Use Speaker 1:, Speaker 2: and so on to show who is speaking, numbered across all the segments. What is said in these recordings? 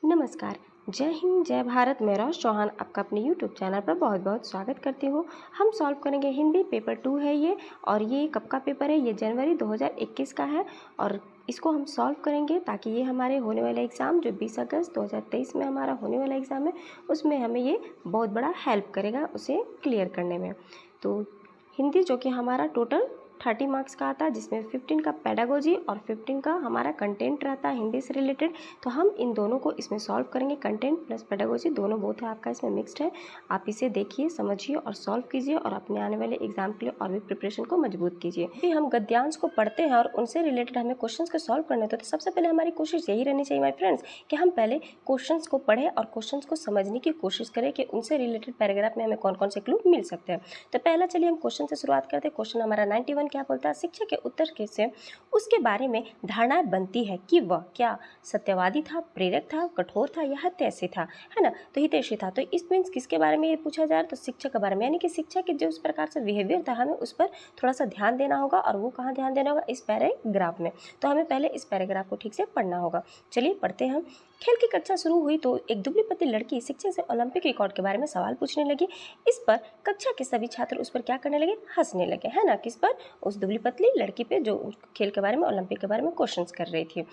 Speaker 1: नमस्कार। जय हिंद, जय भारत। मैं रोश चौहान आपका अपने यूट्यूब चैनल पर बहुत बहुत स्वागत करती हूँ। हम सॉल्व करेंगे हिंदी पेपर 2 है ये, और ये कब का पेपर है? ये जनवरी 2021 का है और इसको हम सॉल्व करेंगे ताकि ये हमारे होने वाले एग्ज़ाम जो 20 अगस्त 2023 में हमारा होने वाला एग्ज़ाम है उसमें हमें ये बहुत बड़ा हेल्प करेगा उसे क्लियर करने में। तो हिंदी जो कि हमारा टोटल 30 मार्क्स का आता है, जिसमें 15 का पेडागोजी और 15 का हमारा कंटेंट रहता है हिंदी से रिलेटेड। तो हम इन दोनों को इसमें सॉल्व करेंगे। कंटेंट प्लस पेडागोजी दोनों बोथ है आपका इसमें मिक्स्ड है। आप इसे देखिए, समझिए और सॉल्व कीजिए और अपने आने वाले एग्जाम के लिए और भी प्रिपरेशन को मजबूत कीजिए। फिर हम गद्यांश को पढ़ते हैं और उनसे रिलेटेड हमें क्वेश्चन को सॉल्व करने होते हैं। तो सबसे पहले हमारी कोशिश यही रहनी चाहिए माय फ्रेंड्स कि हम पहले क्वेश्चन को पढ़ें और क्वेश्चन को समझने की कोशिश करें कि उनसे रिलेटेड पैराग्राफ में हमें कौन कौन से क्लू मिल सकते हैं। तो पहला चलिए हम क्वेश्चन से शुरुआत करते हैं। क्वेश्चन हमारा 91 क्या बोलता है? शिक्षा के उत्तर के से उसके बारे में धारणाएं बनती है कि वह क्या सत्यवादी था, प्रेरक था, कठोर था या हितैषी था, है ना। तो हितैषी था, तो इस मीन्स किसके बारे में ये पूछा जा रहा है? तो शिक्षा के बारे में, यानी कि शिक्षा के जो उस प्रकार से बिहेवियर था हमें उस पर थोड़ा सा ध्यान देना होगा। और वो कहाँ ध्यान देना होगा? इस पैराग्राफ में। तो हमें पहले इस पैराग्राफ को ठीक से पढ़ना होगा। चलिए पढ़ते हैं। खेल की कक्षा शुरू हुई तो एक दुबली पतली लड़की शिक्षक से ओलंपिक रिकॉर्ड के बारे में सवाल पूछने लगी। इस पर कक्षा के सभी छात्र उस पर क्या करने लगे? हंसने लगे, है ना। किस पर? उस दुबली पतली लड़की पे जो खेल के बारे में, ओलंपिक के बारे में क्वेश्चंस कर रही थी।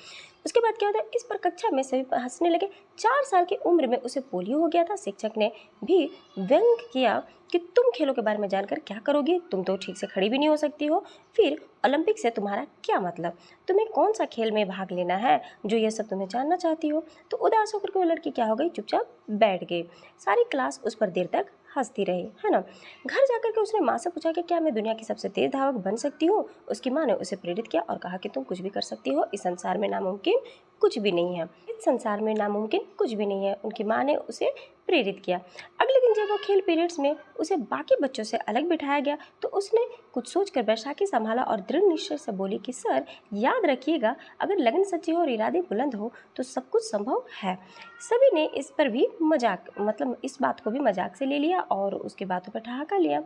Speaker 1: उसके बाद क्या होता है? इस पर कक्षा में सभी हंसने लगे। 4 साल की उम्र में उसे पोलियो हो गया था। शिक्षक ने भी व्यंग किया कि तुम खेलों के बारे में जानकर क्या करोगी? तुम तो ठीक से खड़ी भी नहीं हो सकती हो। फिर ओलंपिक से तुम्हारा क्या मतलब? तुम्हें कौन सा खेल में भाग लेना है जो ये सब तुम्हें जानना चाहती हो? तो उदास होकर के वो लड़की क्या हो गई? चुपचाप बैठ गई। सारी क्लास उस पर देर तक हंसती रही, है ना। घर जाकर के उसने माँ से पूछा कि क्या मैं दुनिया की सबसे तेज धावक बन सकती हूँ? उसकी माँ ने उसे प्रेरित किया और कहा कि तुम कुछ भी कर सकती हो, इस संसार में नामुमकिन कुछ भी नहीं है। इस संसार में नामुमकिन कुछ भी नहीं है, उनकी माँ ने उसे प्रेरित किया। अगले दिन जब वो खेल पीरियड्स में उसे बाकी बच्चों से अलग बिठाया गया तो उसने कुछ सोचकर बैसाखी संभाला और दृढ़ निश्चय से बोली कि सर, याद रखिएगा, अगर लगन सच्ची हो और इरादे बुलंद हो तो सब कुछ संभव है। सभी ने इस पर भी मजाक, मतलब इस बात को भी मजाक से ले लिया और उसकी बातों पर ठहाका लिया।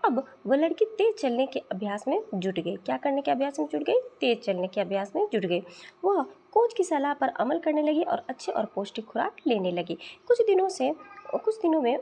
Speaker 1: अब वह लड़की तेज चलने के अभ्यास में जुट गई। क्या करने के अभ्यास में जुट गई? तेज चलने के अभ्यास में जुट गई। वह कोच की सलाह पर अमल करने लगी और अच्छे और पौष्टिक खुराक लेने लगी। कुछ दिनों में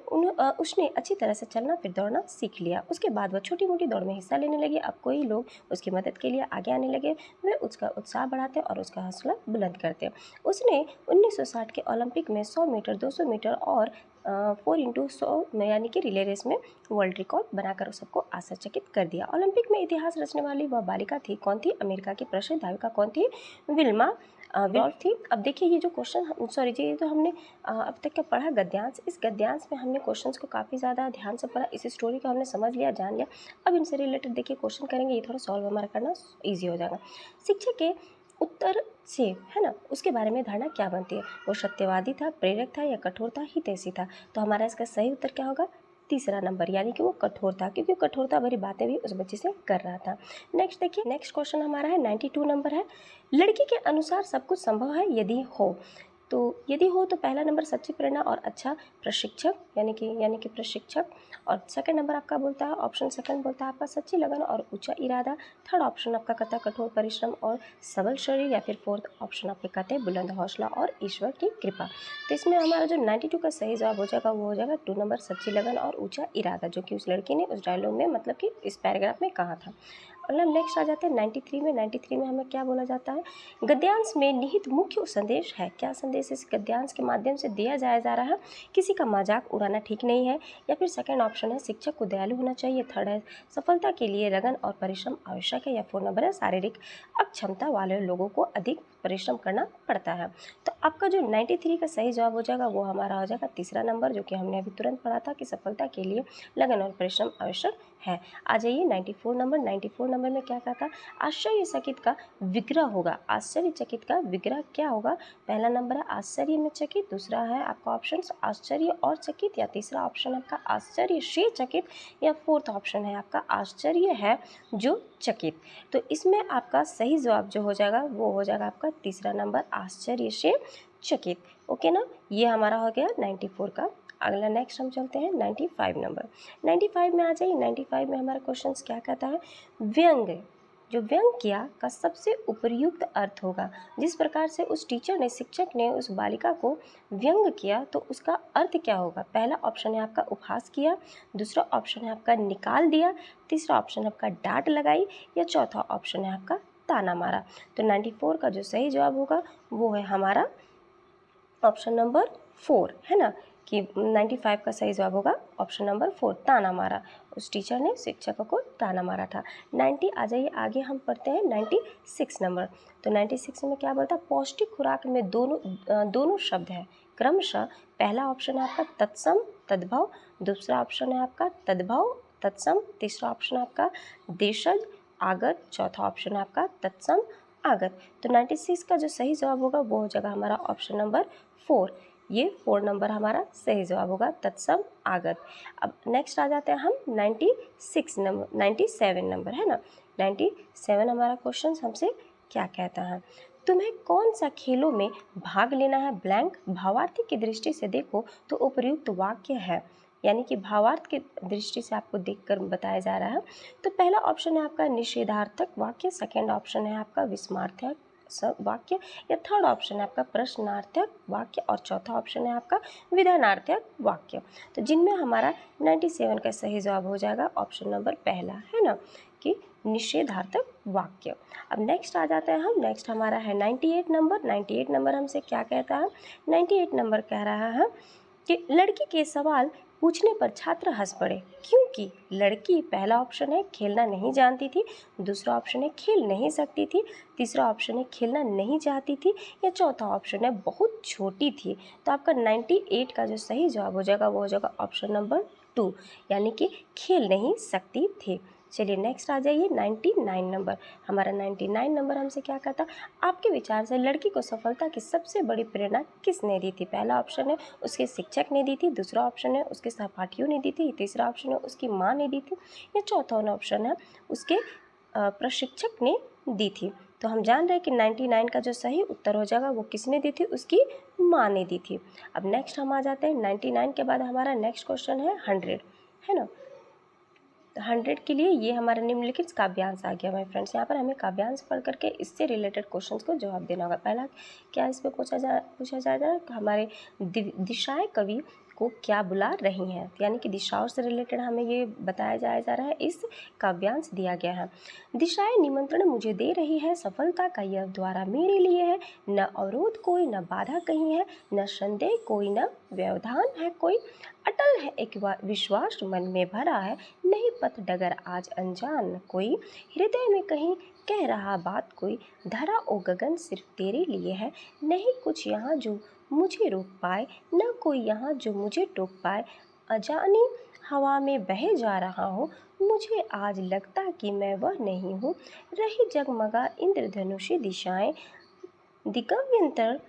Speaker 1: उसने अच्छी तरह से चलना फिर दौड़ना सीख लिया। उसके बाद वह छोटी मोटी दौड़ में हिस्सा लेने लगी। अब कोई लोग उसकी मदद के लिए आगे आने लगे। वे उसका उत्साह बढ़ाते और उसका हौसला बुलंद करते। उसने 1960 के ओलंपिक में 100 मीटर, 200 मीटर और 4x100 में यानी कि रिले रेस में वर्ल्ड रिकॉर्ड बनाकर सबको आश्चर्यचकित कर दिया। ओलंपिक में इतिहास रचने वाली वह बालिका थी। कौन थी? अमेरिका की प्रसिद्ध धाविका कौन थी? विल्मा विल्फ थी। अब देखिए ये जो क्वेश्चन, सॉरी जी, ये तो हमने अब तक क्या पढ़ा? गद्यांश। इस गद्यांश में हमने क्वेश्चंस को काफ़ी ज़्यादा ध्यान से पढ़ा। इस स्टोरी को हमने समझ लिया, जान लिया। अब इनसे रिलेटेड देखिए क्वेश्चन करेंगे, ये थोड़ा सॉल्व हमारा करना ईजी हो जाएगा। शिक्षा के उत्तर से, है ना, उसके बारे में धारणा क्या बनती है? वो सत्यवादी था, प्रेरक था या कठोर था, हितैषी था? तो हमारा इसका सही उत्तर क्या होगा? तीसरा नंबर, यानी कि वो कठोर था, क्योंकि कठोरता भरी बातें भी उस बच्चे से कर रहा था। नेक्स्ट देखिए, नेक्स्ट क्वेश्चन हमारा है 92 नंबर है। लड़की के अनुसार सब कुछ संभव है यदि हो। तो यदि हो तो पहला नंबर सच्ची प्रेरणा और अच्छा प्रशिक्षक, यानी कि प्रशिक्षक। और सेकंड नंबर आपका बोलता है, ऑप्शन सेकंड बोलता है आपका सच्ची लगन और ऊंचा इरादा। थर्ड ऑप्शन आपका कहता है कठोर परिश्रम और सबल शरीर। या फिर फोर्थ ऑप्शन आपके कहते हैं बुलंद हौसला और ईश्वर की कृपा। तो इसमें हमारा जो 92 का सही जवाब हो जाएगा वो हो जाएगा 2 नंबर सच्ची लगन और ऊंचा इरादा, जो कि उस लड़की ने उस डायलॉग में, मतलब कि इस पैराग्राफ में कहा था। और नेक्स्ट आ जाते हैं 93 में। 93 में हमें क्या बोला जाता है? गद्यांश में निहित मुख्य संदेश है। क्या संदेश इस गद्यांश के माध्यम से दिया जा रहा है? किसी का मजाक उड़ाना ठीक नहीं है। या फिर सेकंड ऑप्शन है शिक्षक को दयालु होना चाहिए। थर्ड है सफलता के लिए लगन और परिश्रम आवश्यक है। या फोर नंबर है शारीरिक अक्षमता वाले लोगों को अधिक परिश्रम करना पड़ता है। तो आपका जो 93 का सही जवाब हो जाएगा वो हमारा हो जाएगा तीसरा नंबर, जो कि हमने अभी तुरंत पढ़ा था कि सफलता के लिए लगन और परिश्रम आवश्यक है। आ जाइए 94 नंबर। 94 नंबर में क्या कहा था? आश्चर्यचकित का विग्रह होगा। आश्चर्यचकित का विग्रह क्या होगा? पहला नंबर है आश्चर्य में चकित, दूसरा है आपका ऑप्शन आश्चर्य और चकित, या तीसरा ऑप्शन आपका आश्चर्य से चकित, या फोर्थ ऑप्शन है आपका आश्चर्य है जो चकित। तो इसमें आपका सही जवाब जो हो जाएगा वो हो जाएगा आपका तीसरा नंबर आश्चर्य से चकित। ओके ना, ये हमारा हो गया 94 का। अगला नेक्स्ट हम चलते हैं 95 नंबर। 95 में आ जाइए। 95 में हमारा क्वेश्चन क्या कहता है? व्यंग जो व्यंग किया का सबसे उपयुक्त अर्थ होगा। जिस प्रकार से उस टीचर ने, शिक्षक ने उस बालिका को व्यंग किया तो उसका अर्थ क्या होगा। पहला ऑप्शन है आपका उपहास किया, दूसरा ऑप्शन है आपका निकाल दिया, तीसरा ऑप्शन है आपका डांट लगाई, या चौथा ऑप्शन है आपका ताना मारा। तो 94 का जो सही जवाब होगा वो है हमारा ऑप्शन नंबर 4, है ना, कि 95 का सही जवाब होगा ऑप्शन नंबर 4, ताना मारा। उस टीचर ने शिक्षकों को ताना मारा था। 90 आ जाइए आगे, हम पढ़ते हैं 96 नंबर। तो 96 में क्या बोलता है, पौष्टिक खुराक में दोनों शब्द है क्रमशः। पहला ऑप्शन है आपका तत्सम तद्भव, दूसरा ऑप्शन है आपका तद्भव तत्सम, तीसरा ऑप्शन है आपका देशज आगत, चौथा ऑप्शन है आपका तत्सम आगत। तो 96 का जो सही जवाब होगा वो हो जाएगा हमारा ऑप्शन नंबर 4। ये 4 नंबर हमारा सही जवाब होगा, तत्सम आगत। अब नेक्स्ट आ जाते हैं हम 97 नंबर, है ना। 97 हमारा क्वेश्चन हमसे क्या कहता है, तुम्हें कौन सा खेलों में भाग लेना है ब्लैंक, भावार्थी की दृष्टि से देखो तो उपयुक्त वाक्य है। यानी कि भावार्थ की दृष्टि से आपको देखकर बताया जा रहा है। तो पहला ऑप्शन है आपका निषेधार्थक वाक्य, सेकेंड ऑप्शन है आपका विस्मयार्थक वाक्य, या थर्ड ऑप्शन है आपका प्रश्नार्थक वाक्य, और चौथा ऑप्शन है आपका विधानार्थक वाक्य। तो जिनमें हमारा 97 का सही जवाब हो जाएगा ऑप्शन नंबर पहला, है ना, कि निषेधार्थक वाक्य। अब नेक्स्ट आ जाते हैं हम, नेक्स्ट हमारा है 98 नंबर। 98 नंबर हमसे क्या कहता है, 98 नंबर कह रहा है कि लड़की के सवाल पूछने पर छात्र हंस पड़े क्योंकि लड़की, पहला ऑप्शन है खेलना नहीं जानती थी, दूसरा ऑप्शन है खेल नहीं सकती थी, तीसरा ऑप्शन है खेलना नहीं चाहती थी, या चौथा ऑप्शन है बहुत छोटी थी। तो आपका 98 का जो सही जवाब हो जाएगा वो हो जाएगा ऑप्शन नंबर 2, यानी कि खेल नहीं सकती थी। चलिए नेक्स्ट आ जाइए 99 नंबर। हमारा 99 नंबर हमसे क्या कहता, आपके विचार से लड़की को सफलता की सबसे बड़ी प्रेरणा किसने दी थी। पहला ऑप्शन है उसके शिक्षक ने दी थी, दूसरा ऑप्शन है उसके सहपाठियों ने दी थी, तीसरा ऑप्शन है उसकी माँ ने दी थी, या चौथा ऑप्शन है उसके प्रशिक्षक ने दी थी। तो हम जान रहे हैं कि 99 का जो सही उत्तर हो जाएगा वो किसने दी थी, उसकी माँ ने दी थी। अब नेक्स्ट हम आ जाते हैं 99 के बाद हमारा नेक्स्ट क्वेश्चन है 100, है ना। 100 के लिए ये हमारा निम्नलिखित काव्यांश आ गया माय फ्रेंड्स। यहाँ पर हमें काव्यांश पढ़ करके इससे रिलेटेड क्वेश्चंस को जवाब देना होगा। पहला क्या इस पे पूछा जाएगा कि हमारे दिशाएं कवि को क्या बुला रही हैं, यानी कि दिशाओं से रिलेटेड हमें ये बताया जा रहा है, इस काव्यांश दिया गया है। दिशाएं निमंत्रण मुझे दे रही है, सफलता का यह द्वारा मेरे लिए है, न अवरोध कोई, न बाधा कहीं है, न संदेह कोई, न व्यवधान है कोई, अटल है एक विश्वास मन में भरा है, नहीं पथ डगर आज अनजान कोई, हृदय में कहीं कह रहा बात कोई, धरा ओ गगन सिर्फ तेरे लिए है, नहीं कुछ यहाँ जो मुझे रोक पाए, न कोई यहाँ जो मुझे टोक पाए, अजानी हवा में बहे जा रहा हूँ, मुझे आज लगता कि मैं वह नहीं हूँ, रही जगमगा इंद्रधनुषी दिशाएं, दिगंबर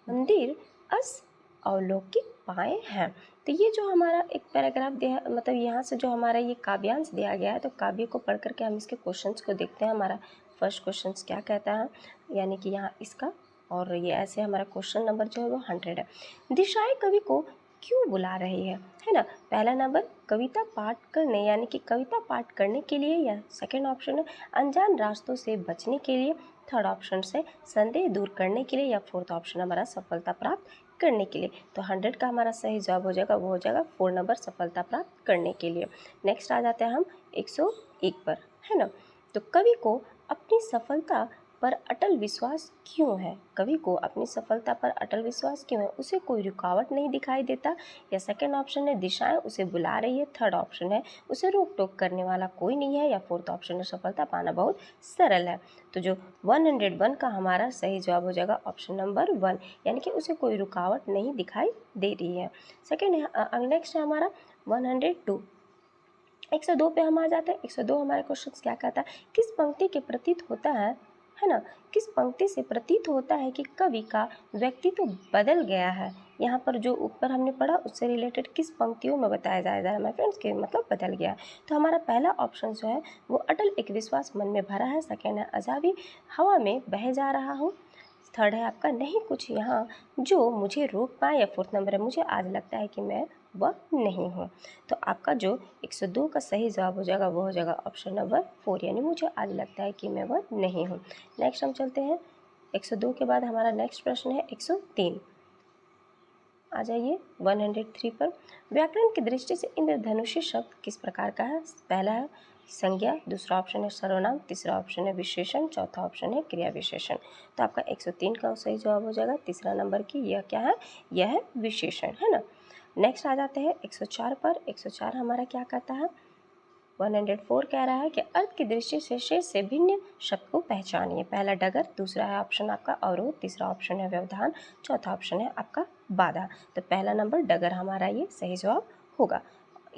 Speaker 1: मंदिर अस अवलौकिक पाए हैं। तो ये जो हमारा एक पैराग्राफ दिया, मतलब यहाँ से जो हमारा ये काव्यांश दिया गया है, तो काव्य को पढ़ करके हम इसके क्वेश्चंस को देखते हैं। हमारा फर्स्ट क्वेश्चंस क्या कहता है, यानी कि यहाँ इसका, और ये ऐसे हमारा क्वेश्चन नंबर जो है वो 100 है। दिशाएं कवि को क्यों बुला रही है ना। पहला नंबर कविता पाठ करने, यानी कि कविता पाठ करने के लिए, या सेकेंड ऑप्शन है अनजान रास्तों से बचने के लिए, थर्ड ऑप्शन से संदेह दूर करने के लिए, या फोर्थ ऑप्शन हमारा सफलता प्राप्त करने के लिए। तो 100 का हमारा सही जवाब हो जाएगा वो हो जाएगा 4 नंबर, सफलता प्राप्त करने के लिए। नेक्स्ट आ जाते हैं हम 101 पर, है ना। तो कवि को अपनी सफलता पर अटल विश्वास क्यों है, कवि को अपनी सफलता पर अटल विश्वास क्यों है, उसे कोई रुकावट नहीं दिखाई देता, या सेकंड ऑप्शन है दिशाएं उसे बुला रही है, थर्ड ऑप्शन है उसे रोक टोक करने वाला कोई नहीं है, या फोर्थ ऑप्शन है सफलता पाना बहुत सरल है। तो जो 101 का हमारा सही जवाब हो जाएगा ऑप्शन नंबर 1, यानी कि उसे कोई रुकावट नहीं दिखाई दे रही है। सेकेंड है, नेक्स्ट है हमारा 102। 102 पे हम आ जाते हैं। 102 हमारे क्वेश्चन क्या कहता है, किस पंक्ति के प्रतीत होता है ना, किस पंक्ति से प्रतीत होता है कि कवि का व्यक्तित्व बदल गया है। यहाँ पर जो ऊपर हमने पढ़ा उससे रिलेटेड किस पंक्तियों में बताया जा रहा है माय फ्रेंड्स, के मतलब बदल गया है। तो हमारा पहला ऑप्शन जो है वो अटल एक विश्वास मन में भरा है, सेकेंड है अजाबी हवा में बह जा रहा हूँ, थर्ड है आपका नहीं कुछ यहाँ जो मुझे रोक पाए, या फोर्थ नंबर है मुझे आज लगता है कि मैं वह नहीं हूँ। तो आपका जो 102 का सही जवाब हो जाएगा वो हो जाएगा ऑप्शन नंबर 4, यानी मुझे आज लगता है कि मैं वह नहीं हूँ। नेक्स्ट हम चलते हैं 102 के बाद हमारा नेक्स्ट प्रश्न है 103। आ जाइए 103 पर। व्याकरण की दृष्टि से इंद्रधनुषी शब्द किस प्रकार का है? पहला है संज्ञा, दूसरा ऑप्शन है सर्वनाम, तीसरा ऑप्शन है विशेषण, चौथा ऑप्शन है क्रिया विशेषण। तो आपका 103 का सही जवाब हो जाएगा तीसरा नंबर की, यह क्या है? यह है विशेषण, है ना। नेक्स्ट आ जाते हैं 104 पर। 104 हमारा क्या कहता है? 104 कह रहा है कि अर्थ की दृष्टि से शेष से भिन्न शब्द को पहचानिए। पहला डगर, दूसरा है ऑप्शन आपका अवरोध, तीसरा ऑप्शन है व्यवधान, चौथा ऑप्शन है आपका बाधा। तो पहला नंबर डगर हमारा ये सही जवाब होगा।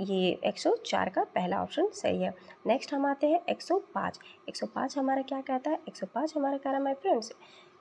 Speaker 1: ये 104 का पहला ऑप्शन सही है। नेक्स्ट हम आते हैं 105। 105 हमारा क्या कहता है? 105 हमारा कह रहा है माय फ्रेंड्स,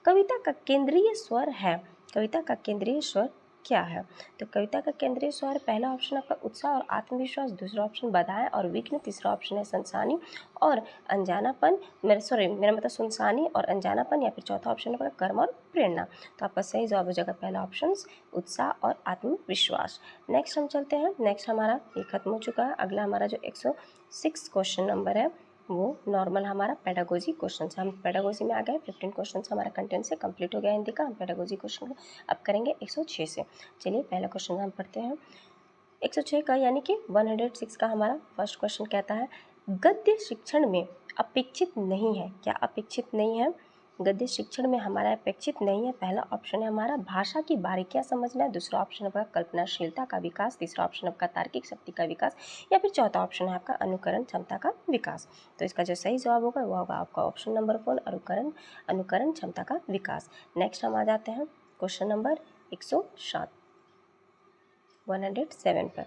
Speaker 1: कविता का केंद्रीय स्वर है। कविता का केंद्रीय स्वर क्या है? तो कविता का केंद्रीय स्वर पहला ऑप्शन आपका उत्साह और आत्मविश्वास, दूसरा ऑप्शन बाधाएं और विघ्न, तीसरा ऑप्शन है सनसानी और अनजानापन, मेरा मतलब सुनसानी और अनजानापन, या फिर चौथा ऑप्शन आपका कर्म और प्रेरणा। तो आपका सही जवाब हो जाएगा पहला ऑप्शन उत्साह और आत्मविश्वास। नेक्स्ट हम चलते हैं। नेक्स्ट हमारा ये खत्म हो चुका है। अगला हमारा जो 106 क्वेश्चन नंबर है वो नॉर्मल हमारा पेडागोजी क्वेश्चन है। हम पेडागोजी में आ गए। 15 क्वेश्चन हमारा कंटेंट से कंप्लीट हो गया हिंदी का। हम पेडागोजी क्वेश्चन अब करेंगे 106 से। चलिए पहला क्वेश्चन हम पढ़ते हैं 106 का, यानी कि 106 का हमारा फर्स्ट क्वेश्चन कहता है गद्य शिक्षण में अपेक्षित नहीं है। क्या अपेक्षित नहीं है? गद्य शिक्षण में हमारा अपेक्षित नहीं है। पहला ऑप्शन है हमारा भाषा की बारीकियां समझना, दूसरा ऑप्शन आपका कल्पनाशीलता का विकास, तीसरा ऑप्शन आपका तार्किक शक्ति का विकास, या फिर चौथा ऑप्शन है आपका अनुकरण क्षमता का विकास। तो इसका जो सही जवाब होगा वो होगा आपका ऑप्शन नंबर 4 अनुकरण क्षमता का विकास। नेक्स्ट हम आ जाते हैं क्वेश्चन नंबर 107 107 पर।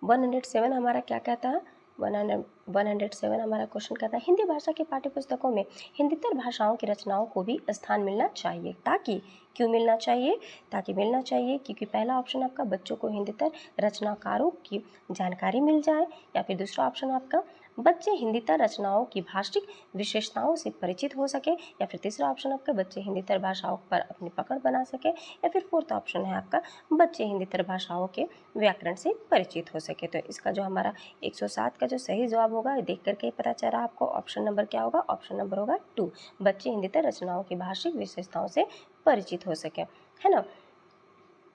Speaker 1: 107 हमारा क्या कहता है? 107 हमारा क्वेश्चन कहता है हिंदी भाषा के पाठ्य पुस्तकों में हिंदीतर भाषाओं की रचनाओं को भी स्थान मिलना चाहिए। ताकि क्यों मिलना चाहिए? ताकि मिलना चाहिए क्योंकि पहला ऑप्शन आपका बच्चों को हिंदीतर रचनाकारों की जानकारी मिल जाए, या फिर दूसरा ऑप्शन आपका बच्चे हिंदीतर रचनाओं की भाषिक विशेषताओं से परिचित हो सके, या फिर तीसरा ऑप्शन आपका बच्चे हिंदीतर भाषाओं पर अपनी पकड़ बना सके, या फिर फोर्थ ऑप्शन है आपका बच्चे हिंदीतर भाषाओं के व्याकरण से परिचित हो सके। तो इसका जो हमारा 107 का जो सही जवाब होगा देख करके ही पता चल रहा है आपको। ऑप्शन नंबर क्या होगा? ऑप्शन नंबर होगा 2, बच्चे हिंदीतर रचनाओं की भाषिक विशेषताओं से परिचित हो सके, है ना।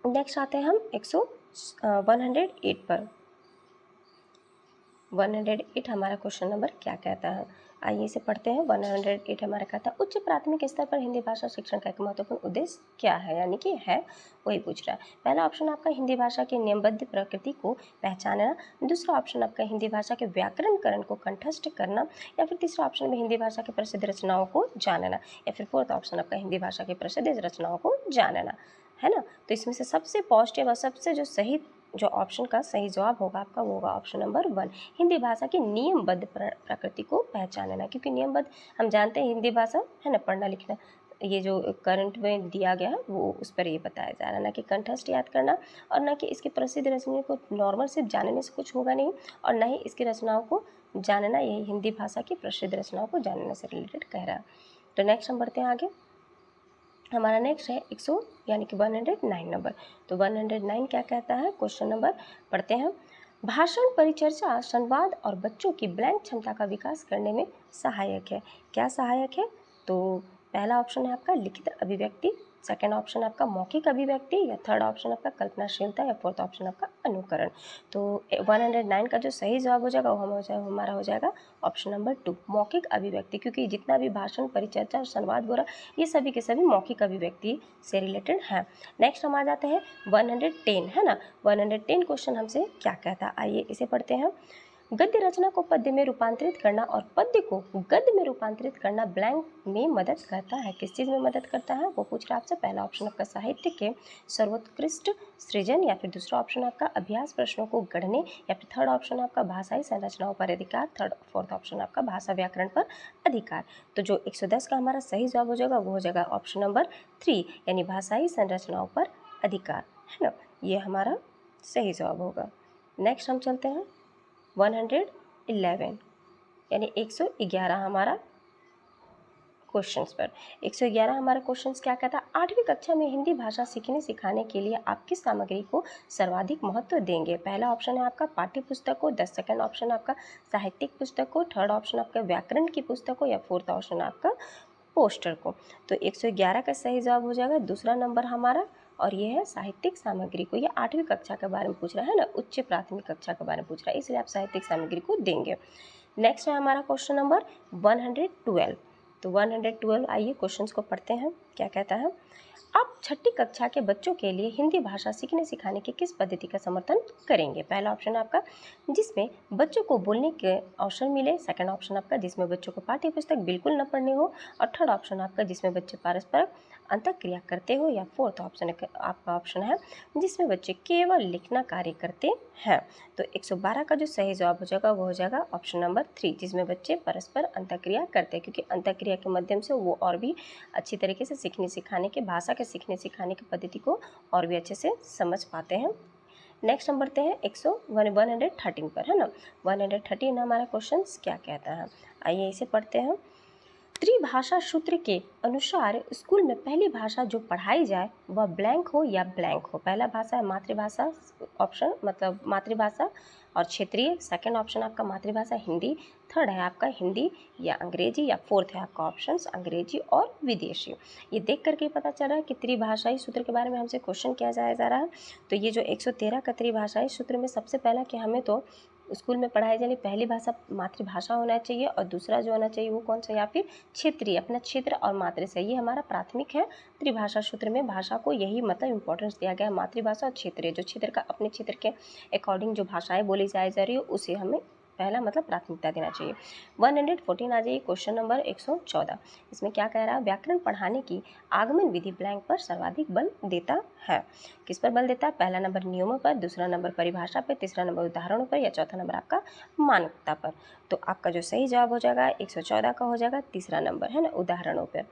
Speaker 1: नेक्स्ट आते हैं हम 108 पर। 108 हमारा क्वेश्चन नंबर क्या कहता है? आइए इसे पढ़ते हैं। 108 हमारा कहता है उच्च प्राथमिक स्तर पर हिंदी भाषा शिक्षण का एक महत्वपूर्ण उद्देश्य क्या है, यानी कि है वही पूछ रहा है। पहला ऑप्शन आपका हिंदी भाषा की नियमबद्ध प्रकृति को पहचानना, दूसरा ऑप्शन आपका हिंदी भाषा के व्याकरणकरण को कंठस्थ करना, या फिर तीसरा ऑप्शन में हिंदी भाषा की प्रसिद्ध रचनाओं को जानना, या फिर फोर्थ ऑप्शन आपका हिंदी भाषा की प्रसिद्ध रचनाओं को जानना, है ना। तो इसमें से सबसे पॉजिटिव और सबसे जो सही जो ऑप्शन का सही जवाब होगा आपका वो होगा ऑप्शन नंबर 1, हिंदी भाषा की नियमबद्ध प्रकृति को पहचानना। क्योंकि नियमबद्ध हम जानते हैं हिंदी भाषा है ना, पढ़ना लिखना ये जो करंट में दिया गया है वो उस पर ये बताया जा रहा है, ना कि कंठस्थ याद करना और ना कि इसकी प्रसिद्ध रचनाओं को नॉर्मल सिर्फ जानने से कुछ होगा नहीं, और ना ही इसकी रचनाओं को जानना, यही हिंदी भाषा की प्रसिद्ध रचनाओं को जानने से रिलेटेड कह रहा है। तो नेक्स्ट हम बढ़ते हैं आगे। हमारा नेक्स्ट है 100 यानी कि 109 नंबर। तो 109 क्या कहता है? क्वेश्चन नंबर पढ़ते हैं। भाषण परिचर्चा संवाद और बच्चों की ब्लैंक क्षमता का विकास करने में सहायक है। क्या सहायक है? तो पहला ऑप्शन है आपका लिखित अभिव्यक्ति, सेकेंड ऑप्शन आपका मौखिक अभिव्यक्ति, या थर्ड ऑप्शन आपका कल्पनाशीलता, या फोर्थ ऑप्शन आपका अनुकरण। तो 109 का जो सही जवाब हो जाएगा वो हमारा हो जाएगा ऑप्शन नंबर 2, मौखिक अभिव्यक्ति। क्योंकि जितना भी भाषण परिचर्चा और संवाद बोला ये सभी के सभी मौखिक अभिव्यक्ति से रिलेटेड हैं। नेक्स्ट हम आ जाते हैं 110, है ना। 110 क्वेश्चन हमसे क्या कहता है? आइए इसे पढ़ते हैं। गद्य रचना को पद्य में रूपांतरित करना और पद्य को गद्य में रूपांतरित करना ब्लैंक में मदद करता है। किस चीज़ में मदद करता है वो पूछ रहा है आपसे। पहला ऑप्शन आपका साहित्य के सर्वोत्कृष्ट सृजन, या फिर दूसरा ऑप्शन आपका अभ्यास प्रश्नों को गढ़ने, या फिर थर्ड ऑप्शन आपका भाषाई संरचनाओं पर अधिकार, फोर्थ ऑप्शन आपका भाषा व्याकरण पर अधिकार। तो जो 110 का हमारा सही जवाब हो जाएगा वो हो जाएगा ऑप्शन नंबर 3, यानी भाषाई संरचनाओं पर अधिकार, है ना। ये हमारा सही जवाब होगा। नेक्स्ट हम चलते हैं 111 यानी 111 हमारा क्वेश्चंस पर। 111 हमारा क्वेश्चंस क्या कहता है, 8वीं कक्षा में हिंदी भाषा सीखने सिखाने के लिए आप किस सामग्री को सर्वाधिक महत्व देंगे। पहला ऑप्शन है आपका पाठ्य पुस्तक को, सेकंड ऑप्शन आपका साहित्यिक पुस्तक को, थर्ड ऑप्शन आपका व्याकरण की पुस्तक को, या फोर्थ ऑप्शन आपका पोस्टर को। तो 111 का सही जवाब हो जाएगा दूसरा नंबर हमारा, और ये है साहित्यिक सामग्री को। ये 8वीं कक्षा के बारे में पूछ रहा है ना, उच्च प्राथमिक कक्षा के बारे में पूछ रहा है, इसलिए आप साहित्यिक सामग्री को देंगे। नेक्स्ट है हमारा क्वेश्चन नंबर 112। तो 112 आइए क्वेश्चंस को पढ़ते हैं, क्या कहता है। आप छठी कक्षा के बच्चों के लिए हिंदी भाषा सीखने सिखाने की किस पद्धति का समर्थन करेंगे। पहला ऑप्शन है आपका जिसमें बच्चों को बोलने के अवसर मिले, सेकंड ऑप्शन आपका जिसमें बच्चों को पाठ्य पुस्तक बिल्कुल न पढ़नी हो, और थर्ड ऑप्शन आपका जिसमें बच्चे परस्पर अंतःक्रिया करते हो, या फोर्थ ऑप्शन आपका ऑप्शन है जिसमें बच्चे केवल लिखना कार्य करते हैं। तो 112 का जो सही जवाब हो जाएगा वो हो जाएगा ऑप्शन नंबर 3, जिसमें बच्चे परस्पर अंतःक्रिया करते हैं, क्योंकि अंतःक्रिया के माध्यम से वो और भी अच्छी तरीके से सीखने सिखाने के भाषा के सीखने सिखाने की पद्धति को और भी अच्छे से समझ पाते हैं। नेक्स्ट हम बढ़ते हैं 113 पर, है ना। 113 हमारा क्वेश्चन क्या कहता है, आइए इसे पढ़ते हैं। त्रिभाषा सूत्र के अनुसार स्कूल में पहली भाषा जो पढ़ाई जाए वह ब्लैंक हो या ब्लैंक हो। पहला भाषा है मातृभाषा, ऑप्शन मतलब मातृभाषा और क्षेत्रीय, सेकंड ऑप्शन आपका मातृभाषा हिंदी, थर्ड है आपका हिंदी या अंग्रेजी, या फोर्थ है आपका ऑप्शन अंग्रेजी और विदेशी। ये देख करके पता चल रहा है कि त्रिभाषाई सूत्र के बारे में हमसे क्वेश्चन किया जा रहा है। तो ये जो 113 का त्रिभाषाई सूत्र में सबसे पहला कि हमें तो स्कूल में पढ़ाई जाने पहली भाषा मातृभाषा होना चाहिए, और दूसरा जो होना चाहिए वो कौन सा, या फिर क्षेत्रीय, अपना क्षेत्र और मातृ से, ये हमारा प्राथमिक है। त्रिभाषा सूत्र में भाषा को यही मतलब इंपॉर्टेंस दिया गया है, मातृभाषा और क्षेत्रीय, जो क्षेत्र का अपने क्षेत्र के अकॉर्डिंग जो भाषाएं बोली जा रही है उसे हमें पहला मतलब प्राथमिकता देना चाहिए। 114 आ जाइए क्वेश्चन नंबर 114। इसमें क्या कह रहा है, व्याकरण पढ़ाने की आगमन विधि ब्लैंक पर सर्वाधिक बल देता है। किस पर बल देता है, पहला नंबर नियमों पर, दूसरा नंबर परिभाषा पर, तीसरा नंबर उदाहरणों पर, या चौथा नंबर आपका मानकता पर। तो आपका जो सही जवाब हो जाएगा 114 का हो जाएगा तीसरा नंबर, है ना, उदाहरणों पर।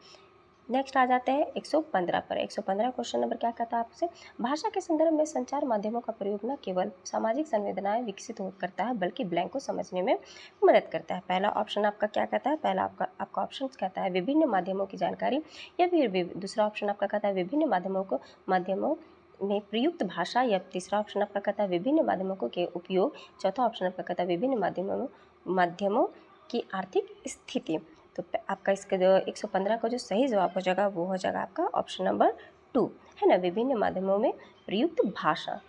Speaker 1: नेक्स्ट आ जाते हैं 115 पर। 115 क्वेश्चन नंबर क्या कहता है आपसे, भाषा के संदर्भ में संचार माध्यमों का प्रयोग न केवल सामाजिक संवेदनाएं विकसित करता है बल्कि ब्लैंक को समझने में मदद करता है। पहला ऑप्शन आपका क्या कहता है, पहला आपका ऑप्शन कहता है विभिन्न माध्यमों की जानकारी, या फिर दूसरा ऑप्शन आपका कहता है विभिन्न माध्यमों में प्रयुक्त भाषा, या तीसरा ऑप्शन आपका कहता है विभिन्न माध्यमों के उपयोग, चौथा ऑप्शन आपका कहता है विभिन्न माध्यमों की आर्थिक स्थिति। तो आपका इसका जो 115 का जो सही जवाब हो जाएगा वो हो जाएगा आपका ऑप्शन नंबर 2, है ना, विभिन्न माध्यमों में प्रयुक्त भाषा।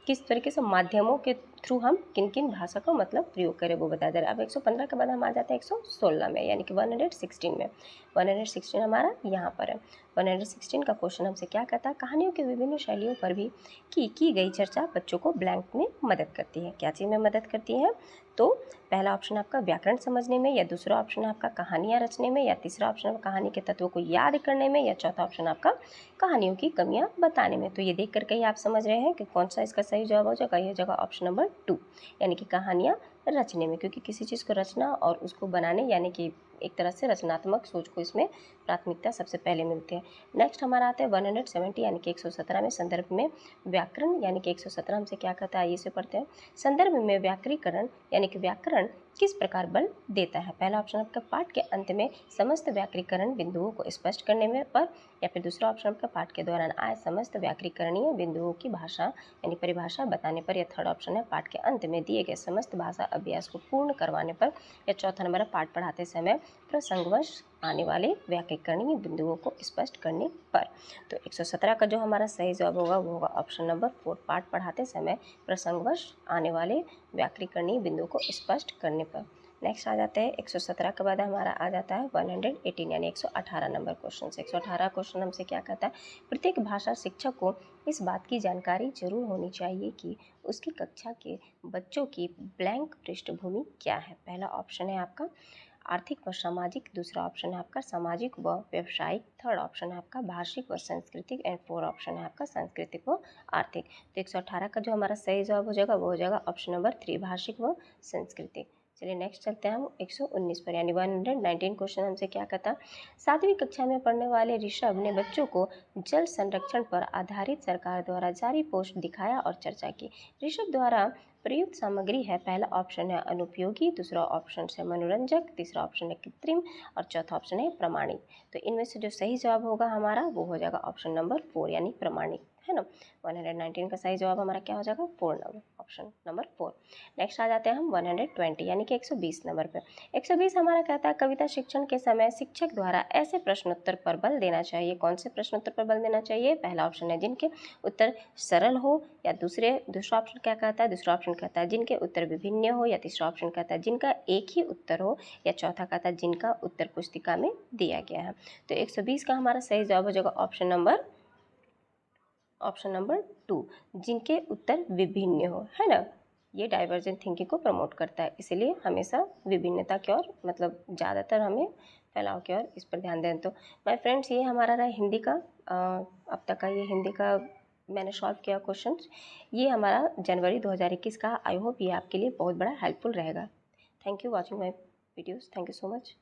Speaker 1: किस तरीके से माध्यमों के थ्रू हम किन किन भाषा का मतलब प्रयोग करें वो बताया जा रहा है। अब 115 के बाद हम आ जाते हैं 116 में, यानी कि 116 में। 116 हमारा यहाँ पर है। 116 का क्वेश्चन हमसे क्या कहता है, कहानियों की विभिन्न शैलियों पर भी की गई चर्चा बच्चों को ब्लैंक में मदद करती है। क्या चीज़ में मदद करती है, तो पहला ऑप्शन आपका व्याकरण समझने में, या दूसरा ऑप्शन आपका कहानियाँ रचने में, या तीसरा ऑप्शन कहानी के तत्वों को याद करने में, या चौथा ऑप्शन आपका कहानियों की कमियां बताने में। तो ये देख करके ही आप समझ रहे हैं कि कौन सा इसका सही जवाब हो जाएगा, ये जगह ऑप्शन नंबर 2, यानी कि कहानियां रचने में, क्योंकि किसी चीज़ को रचना और उसको बनाने यानी कि एक तरह से रचनात्मक सोच को इसमें प्राथमिकता सबसे पहले मिलती है। नेक्स्ट हमारा आता है 170 यानी कि 117 में, संदर्भ में व्याकरण, यानी कि 117 हमसे क्या कहता है इसे पढ़ते हैं। संदर्भ में व्याकरीकरण यानी कि व्याकरण किस प्रकार बल देता है। पहला ऑप्शन आपका पाठ के अंत में समस्त व्याकरीकरण बिंदुओं को स्पष्ट करने में पर, या फिर दूसरा ऑप्शन आपका पाठ के दौरान आए समस्त व्याकरीकरणीय बिंदुओं की भाषा यानी परिभाषा बताने पर, या थर्ड ऑप्शन है पाठ के अंत में दिए गए समस्त भाषा अभ्यास को पूर्ण करवाने पर, या चौथा नंबर है पाठ पढ़ाते समय प्रसंगवश आने वाले व्याकरणीय बिंदुओं को स्पष्ट करने पर। तो 117 का जो हमारा सही जवाब होगा वो होगा ऑप्शन नंबर 4, पाठ पढ़ाते समय प्रसंगवश आने वाले व्याकरणीय बिंदुओं को स्पष्ट करने पर। नेक्स्ट आ जाते हैं 117 के बाद हमारा आ जाता है 118 यानी 118 नंबर क्वेश्चन। 118 क्वेश्चन हमसे क्या कहता है, प्रत्येक भाषा शिक्षक को इस बात की जानकारी जरूर होनी चाहिए कि उसकी कक्षा के बच्चों की ब्लैंक पृष्ठभूमि क्या है। पहला ऑप्शन है आपका आर्थिक व सामाजिक, दूसरा ऑप्शन है आपका सामाजिक व व्यवसायिक, थर्ड ऑप्शन है आपका भाषिक व सांस्कृतिक, एंड फोर्थ ऑप्शन है आपका सांस्कृतिक व आर्थिक। तो 118 का जो हमारा सही जवाब हो जाएगा वो हो जाएगा ऑप्शन नंबर 3, भाषिक व सांस्कृतिक। चलिए नेक्स्ट चलते हैं हम 119 पर, यानी 119 क्वेश्चन हमसे क्या कहता, 7वीं कक्षा में पढ़ने वाले ऋषभ ने बच्चों को जल संरक्षण पर आधारित सरकार द्वारा जारी पोस्ट दिखाया और चर्चा की। ऋषभ द्वारा प्रयुक्त सामग्री है, पहला ऑप्शन है अनुपयोगी, दूसरा ऑप्शन है मनोरंजक, तीसरा ऑप्शन है कृत्रिम और चौथा ऑप्शन है प्रमाणिक। तो इनमें से जो सही जवाब होगा हमारा वो हो जाएगा ऑप्शन नंबर 4 यानी प्रमाणिक, है ना। 119 का सही जवाब हमारा क्या हो जाएगा 4 नंबर, ऑप्शन नंबर 4। नेक्स्ट आ जाते हैं हम 120 यानी कि 120 नंबर पे। 120 हमारा कहता है कविता शिक्षण के समय शिक्षक द्वारा ऐसे प्रश्नोत्तर पर बल देना चाहिए। कौन से प्रश्नोत्तर पर बल देना चाहिए? पहला ऑप्शन है जिनके उत्तर सरल हो, या दूसरा ऑप्शन क्या कहता है? दूसरा ऑप्शन कहता है जिनके उत्तर विभिन्न हो, या तीसरा ऑप्शन कहता है जिनका एक ही उत्तर हो, या चौथा कहता है जिनका उत्तर पुस्तिका में दिया गया है। तो 120 का हमारा सही जवाब हो जाएगा ऑप्शन नंबर 2, जिनके उत्तर विभिन्न हो, है ना। ये डाइवर्जेंट थिंकिंग को प्रमोट करता है, इसीलिए हमेशा विभिन्नता की ओर, मतलब ज़्यादातर हमें फैलाव की ओर इस पर ध्यान दें। तो माय फ्रेंड्स, ये हमारा रहा हिंदी का अब तक का ये हिंदी का मैंने सॉल्व किया क्वेश्चन। ये हमारा जनवरी 2021 का। आई होप ये आपके लिए बहुत बड़ा हेल्पफुल रहेगा। Thank you watching my videos. Thank you so much.